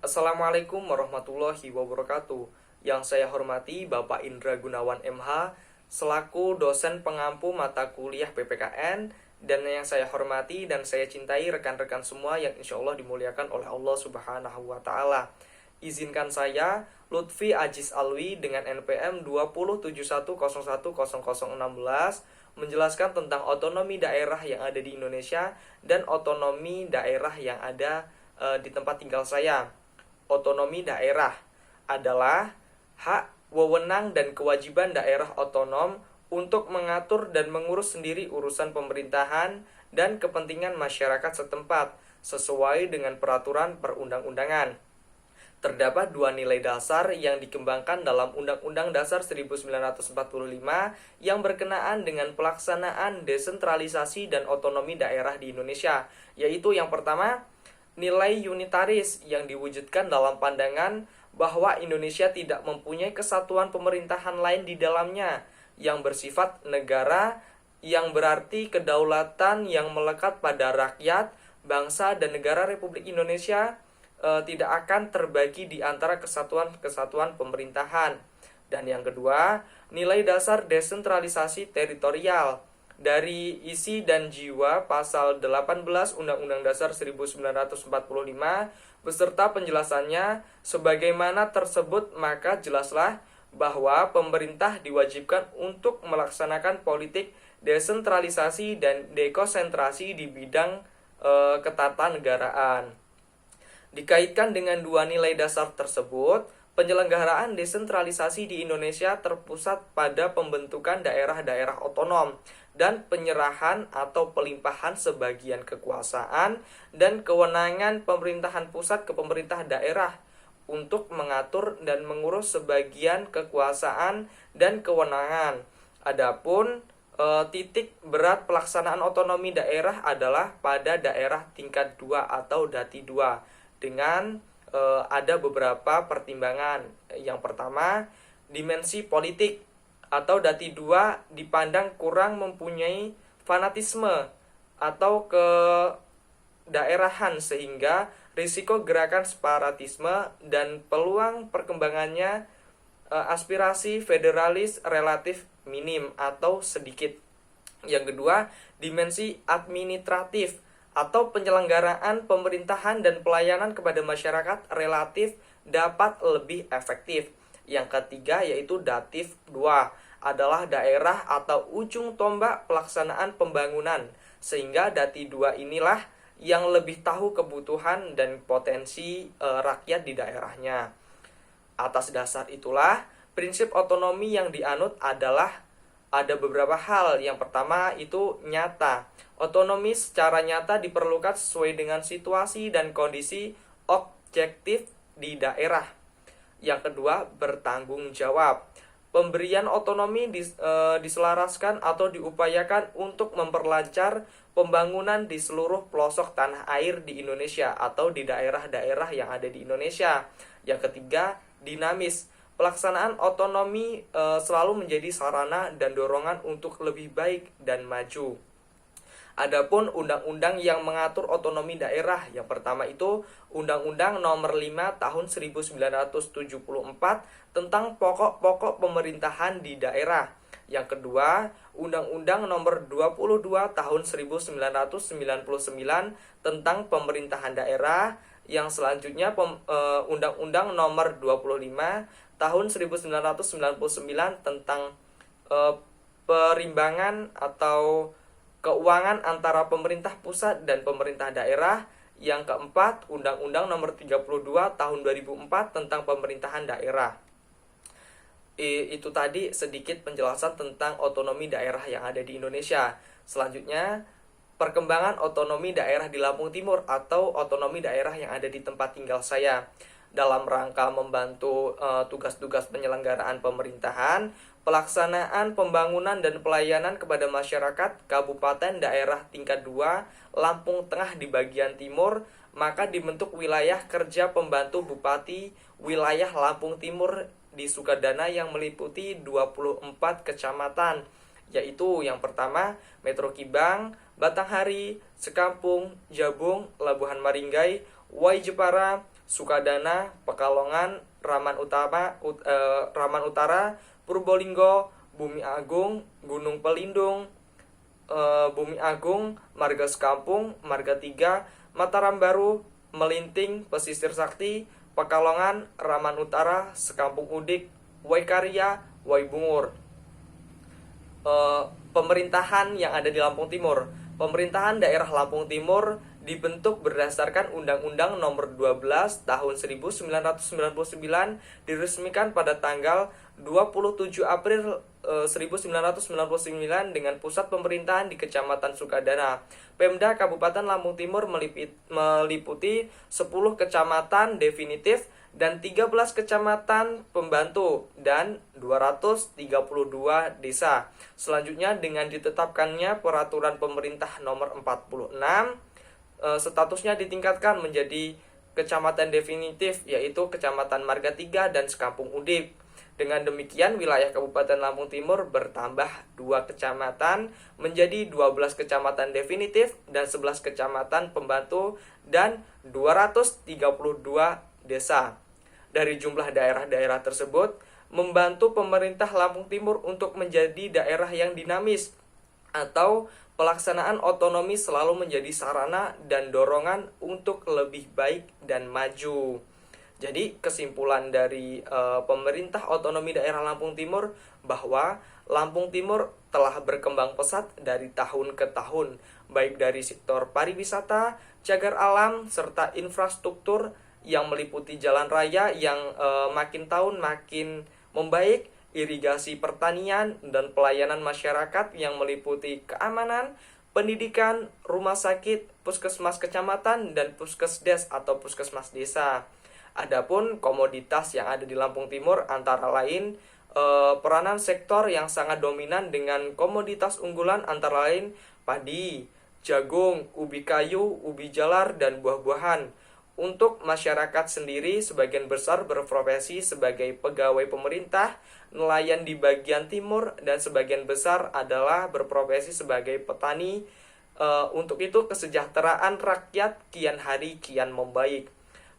Assalamualaikum warahmatullahi wabarakatuh. Yang saya hormati Bapak Indra Gunawan MH selaku dosen pengampu mata kuliah PPKN, dan yang saya hormati dan saya cintai rekan-rekan semua yang insya Allah dimuliakan oleh Allah Subhanahu wa Ta'ala. Izinkan saya, Lutfi Ajiz Alwi dengan NPM 20710100016 menjelaskan tentang otonomi daerah yang ada di Indonesia dan otonomi daerah yang ada di tempat tinggal saya. Otonomi daerah adalah hak, wewenang, dan kewajiban daerah otonom untuk mengatur dan mengurus sendiri urusan pemerintahan dan kepentingan masyarakat setempat sesuai dengan peraturan perundang-undangan. Terdapat dua nilai dasar yang dikembangkan dalam Undang-Undang Dasar 1945 yang berkenaan dengan pelaksanaan desentralisasi dan otonomi daerah di Indonesia, yaitu yang pertama, nilai unitaris yang diwujudkan dalam pandangan bahwa Indonesia tidak mempunyai kesatuan pemerintahan lain di dalamnya yang bersifat negara, yang berarti kedaulatan yang melekat pada rakyat, bangsa, dan negara Republik Indonesia tidak akan terbagi di antara kesatuan-kesatuan pemerintahan. Dan yang kedua, nilai dasar desentralisasi teritorial dari isi dan jiwa pasal 18 Undang-Undang Dasar 1945 beserta penjelasannya sebagaimana tersebut, maka jelaslah bahwa pemerintah diwajibkan untuk melaksanakan politik desentralisasi dan dekonsentrasi di bidang ketatanegaraan. Dikaitkan dengan dua nilai dasar tersebut, penyelenggaraan desentralisasi di Indonesia terpusat pada pembentukan daerah-daerah otonom dan penyerahan atau pelimpahan sebagian kekuasaan dan kewenangan pemerintahan pusat ke pemerintah daerah untuk mengatur dan mengurus sebagian kekuasaan dan kewenangan. Adapun titik berat pelaksanaan otonomi daerah adalah pada daerah tingkat 2 atau Dati 2 dengan ada beberapa pertimbangan. Yang pertama, dimensi politik atau Dati 2 dipandang kurang mempunyai fanatisme atau kedaerahan sehingga risiko gerakan separatisme dan peluang perkembangannya aspirasi federalis relatif minim atau sedikit. Yang kedua, dimensi administratif atau penyelenggaraan pemerintahan dan pelayanan kepada masyarakat relatif dapat lebih efektif. Yang ketiga yaitu Datif 2 adalah daerah atau ujung tombak pelaksanaan pembangunan, sehingga Dati 2 inilah yang lebih tahu kebutuhan dan potensi rakyat di daerahnya. Atas dasar itulah, prinsip otonomi yang dianut adalah ada beberapa hal. Yang pertama itu nyata. Otonomi secara nyata diperlukan sesuai dengan situasi dan kondisi objektif di daerah. Yang kedua, bertanggung jawab. Pemberian otonomi diselaraskan atau diupayakan untuk memperlancar pembangunan di seluruh pelosok tanah air di Indonesia atau di daerah-daerah yang ada di Indonesia. Yang ketiga, dinamis. Pelaksanaan otonomi selalu menjadi sarana dan dorongan untuk lebih baik dan maju. Adapun undang-undang yang mengatur otonomi daerah, yang pertama itu Undang-Undang Nomor 5 Tahun 1974 tentang pokok-pokok pemerintahan di daerah. Yang kedua, Undang-Undang Nomor 22 Tahun 1999 tentang pemerintahan daerah. Yang selanjutnya Undang-Undang Nomor 25 Tahun 1999 tentang perimbangan atau keuangan antara pemerintah pusat dan pemerintah daerah. Yang keempat, Undang-Undang Nomor 32 Tahun 2004 tentang pemerintahan daerah. Itu tadi sedikit penjelasan tentang otonomi daerah yang ada di Indonesia. Selanjutnya, perkembangan otonomi daerah di Lampung Timur atau otonomi daerah yang ada di tempat tinggal saya. Dalam rangka membantu tugas-tugas penyelenggaraan pemerintahan, pelaksanaan pembangunan dan pelayanan kepada masyarakat Kabupaten Daerah Tingkat 2 Lampung Tengah di bagian timur, maka dibentuk wilayah kerja pembantu Bupati wilayah Lampung Timur di Sukadana yang meliputi 24 kecamatan, yaitu yang pertama Metro Kibang, Batanghari, Sekampung, Jabung, Labuhan Maringgai, Wai Jepara, Sukadana, Pekalongan, Raman Utara, Purbolinggo, Bumi Agung, Gunung Pelindung, Bumi Agung, Marga Sekampung, Marga 3, Mataram Baru, Melinting, Pesisir Sakti, Pekalongan, Raman Utara, Sekampung Udik, Waikarya, Waibungur. Pemerintahan yang ada di Lampung Timur. Pemerintahan daerah Lampung Timur dibentuk berdasarkan Undang-Undang Nomor 12 Tahun 1999, diresmikan pada tanggal 27 April 1999 dengan pusat pemerintahan di Kecamatan Sukadana. Pemda Kabupaten Lampung Timur meliputi 10 kecamatan definitif dan 13 kecamatan pembantu dan 232 desa. Selanjutnya dengan ditetapkannya Peraturan Pemerintah Nomor 46, statusnya ditingkatkan menjadi kecamatan definitif, yaitu Kecamatan Marga 3 dan Sekampung Udik. Dengan demikian wilayah Kabupaten Lampung Timur bertambah 2 kecamatan menjadi 12 kecamatan definitif dan 11 kecamatan pembantu dan 232 desa. Dari jumlah daerah-daerah tersebut membantu pemerintah Lampung Timur untuk menjadi daerah yang dinamis, atau pelaksanaan otonomi selalu menjadi sarana dan dorongan untuk lebih baik dan maju. Jadi kesimpulan dari pemerintah otonomi daerah Lampung Timur bahwa Lampung Timur telah berkembang pesat dari tahun ke tahun, baik dari sektor pariwisata, cagar alam, serta infrastruktur yang meliputi jalan raya yang makin tahun makin membaik, irigasi pertanian, dan pelayanan masyarakat yang meliputi keamanan, pendidikan, rumah sakit, puskesmas kecamatan, dan puskesdes atau puskesmas desa. Adapun komoditas yang ada di Lampung Timur antara lain peranan sektor yang sangat dominan dengan komoditas unggulan antara lain padi, jagung, ubi kayu, ubi jalar, dan buah-buahan. Untuk masyarakat sendiri, sebagian besar berprofesi sebagai pegawai pemerintah, nelayan di bagian timur, dan sebagian besar adalah berprofesi sebagai petani. Untuk itu kesejahteraan rakyat kian hari kian membaik.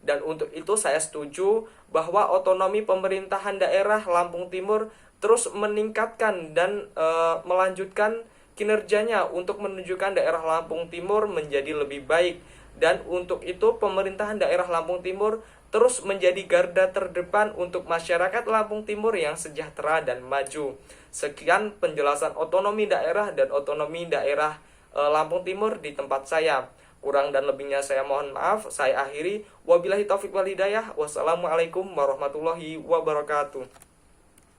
Dan untuk itu saya setuju bahwa otonomi pemerintahan daerah Lampung Timur terus meningkatkan dan melanjutkan kinerjanya untuk menunjukkan daerah Lampung Timur menjadi lebih baik. Dan untuk itu pemerintahan daerah Lampung Timur terus menjadi garda terdepan untuk masyarakat Lampung Timur yang sejahtera dan maju. Sekian penjelasan otonomi daerah dan otonomi daerah Lampung Timur di tempat saya. Kurang dan lebihnya saya mohon maaf. Saya akhiri. Wabillahi taufiq wal hidayah. Wassalamualaikum warahmatullahi wabarakatuh.